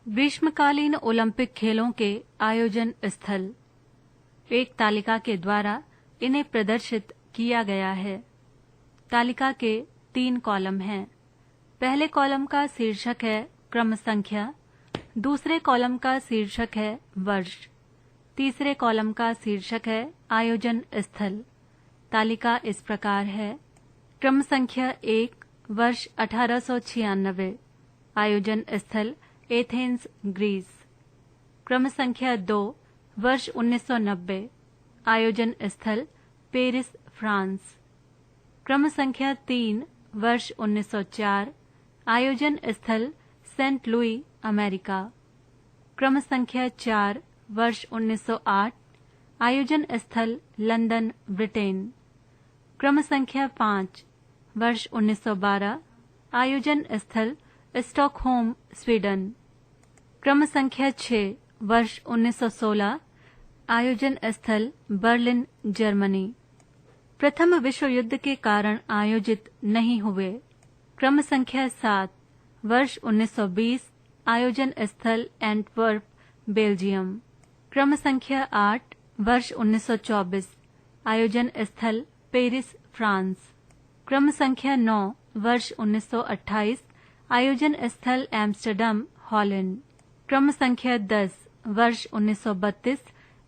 ग्रीष्मकालीन ओलंपिक खेलों के आयोजन स्थल एक तालिका के द्वारा इन्हें प्रदर्शित किया गया है। तालिका के 3 कॉलम हैं। पहले कॉलम का शीर्षक है क्रम संख्या, दूसरे कॉलम का शीर्षक है वर्ष, तीसरे कॉलम का शीर्षक है आयोजन स्थल। तालिका इस प्रकार है। क्रम संख्या 1 वर्ष 1896, आयोजन स्थल एथेंस, ग्रीस। क्रम संख्या 2 वर्ष 1990, आयोजन स्थल पेरिस, फ्रांस। क्रम संख्या 3 वर्ष 1904, आयोजन स्थल सेंट लुई, अमेरिका। क्रम संख्या 4 वर्ष 1908, आयोजन स्थल लंदन, ब्रिटेन। क्रम संख्या 5 वर्ष 1912, आयोजन स्थल स्टॉकहोम, स्वीडन। क्रम संख्या 6 वर्ष 1916, आयोजन स्थल बर्लिन, जर्मनी। प्रथम विश्व युद्ध के कारण आयोजित नहीं हुए। क्रम संख्या 7 वर्ष 1920, आयोजन स्थल एंटवर्प, बेल्जियम। क्रम संख्या 8 वर्ष 1924, आयोजन स्थल पेरिस, फ्रांस। क्रम संख्या 9 वर्ष 1928, आयोजन स्थल एम्स्टर्डम, हॉलैंड। क्रम संख्या 10 वर्ष 1932,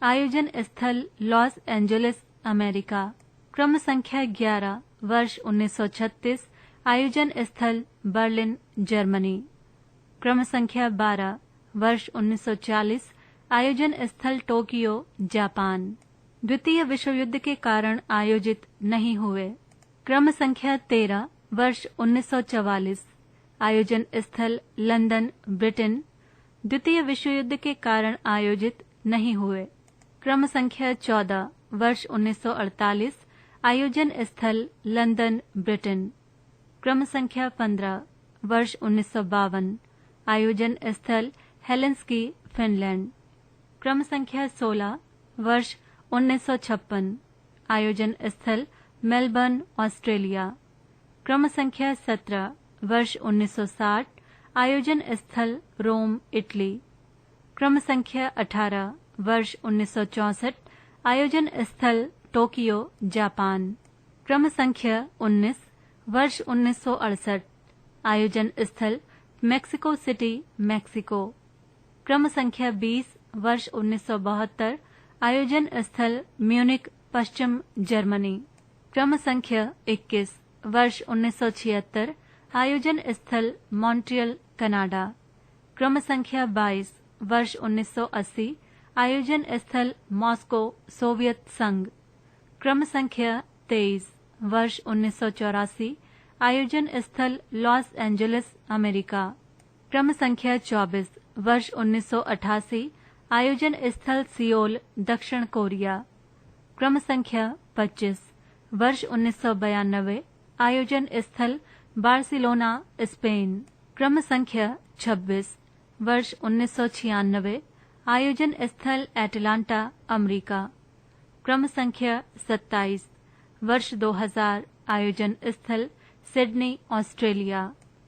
आयोजन स्थल लॉस एंजलिस, अमेरिका। क्रम संख्या 11 वर्ष 1936, आयोजन स्थल बर्लिन, जर्मनी। क्रम संख्या 12 वर्ष 1940, आयोजन स्थल टोक्यो, जापान। द्वितीय विश्व युद्ध के कारण आयोजित नहीं हुए। क्रम संख्या 13 वर्ष 1944, आयोजन स्थल लंदन, ब्रिटेन। द्वितीय विश्व युद्ध के कारण आयोजित नहीं हुए। क्रम संख्या 14 वर्ष 1948, आयोजन स्थल लंदन, ब्रिटेन। क्रम संख्या 15 वर्ष 1952, आयोजन स्थल हेलेंस्की, फिनलैंड। क्रम संख्या 16 वर्ष 1956, आयोजन स्थल मेलबर्न, ऑस्ट्रेलिया। क्रम संख्या 17 वर्ष 1960, आयोजन स्थल रोम, इटली। क्रम संख्या 18 वर्ष 1964, आयोजन स्थल टोक्यो, जापान। क्रम संख्या 19 वर्ष 1968, आयोजन स्थल मेक्सिको सिटी, मेक्सिको। क्रम संख्या 20 वर्ष 1972, आयोजन स्थल म्यूनिक, पश्चिम जर्मनी। क्रम संख्या 21 वर्ष 1976, आयोजन स्थल मॉन्ट्रियल, कनाडा। क्रम संख्या 22 वर्ष 1980, आयोजन स्थल मॉस्को, सोवियत संघ। क्रम संख्या 23 वर्ष 1984, आयोजन स्थल लॉस एंजलिस, अमेरिका। क्रम संख्या 24 वर्ष 1988, आयोजन स्थल सियोल, दक्षिण कोरिया। क्रम संख्या 25 वर्ष 1992, आयोजन स्थल बार्सिलोना, स्पेन। क्रम संख्या 26 वर्ष 1996, आयोजन स्थल एटलांटा, अमेरिका। क्रम संख्या 27 वर्ष 2000, आयोजन स्थल सिडनी, ऑस्ट्रेलिया।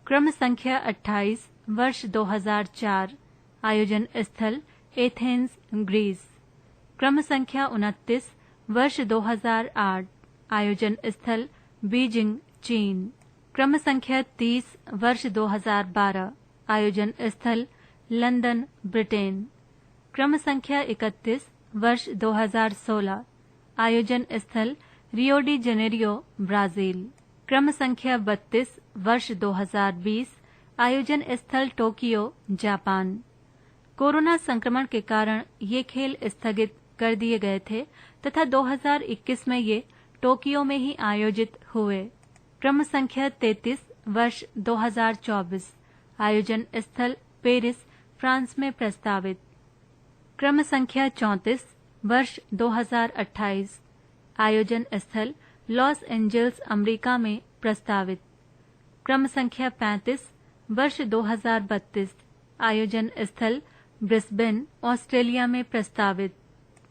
क्रम संख्या 28 वर्ष 2004, आयोजन स्थल एथेंस, ग्रीस। क्रम संख्या 29 वर्ष 2008, आयोजन स्थल बीजिंग, चीन। क्रम संख्या 30 वर्ष 2012, आयोजन स्थल लंदन, ब्रिटेन। क्रम संख्या 31 वर्ष 2016, आयोजन स्थल रियो डी जेनेरियो, ब्राजील। क्रम संख्या 32 वर्ष 2020, आयोजन स्थल टोक्यो, जापान। कोरोना संक्रमण के कारण ये खेल स्थगित कर दिए गए थे तथा 2021 में ये टोक्यो में ही आयोजित हुए। क्रम संख्या 33 वर्ष 2024, आयोजन स्थल पेरिस, फ्रांस में प्रस्तावित। क्रम संख्या 34 वर्ष 2028, आयोजन स्थल लॉस एंजल्स, अमेरिका में प्रस्तावित। क्रम संख्या 35 वर्ष 2032, आयोजन स्थल ब्रिस्बेन, ऑस्ट्रेलिया में प्रस्तावित।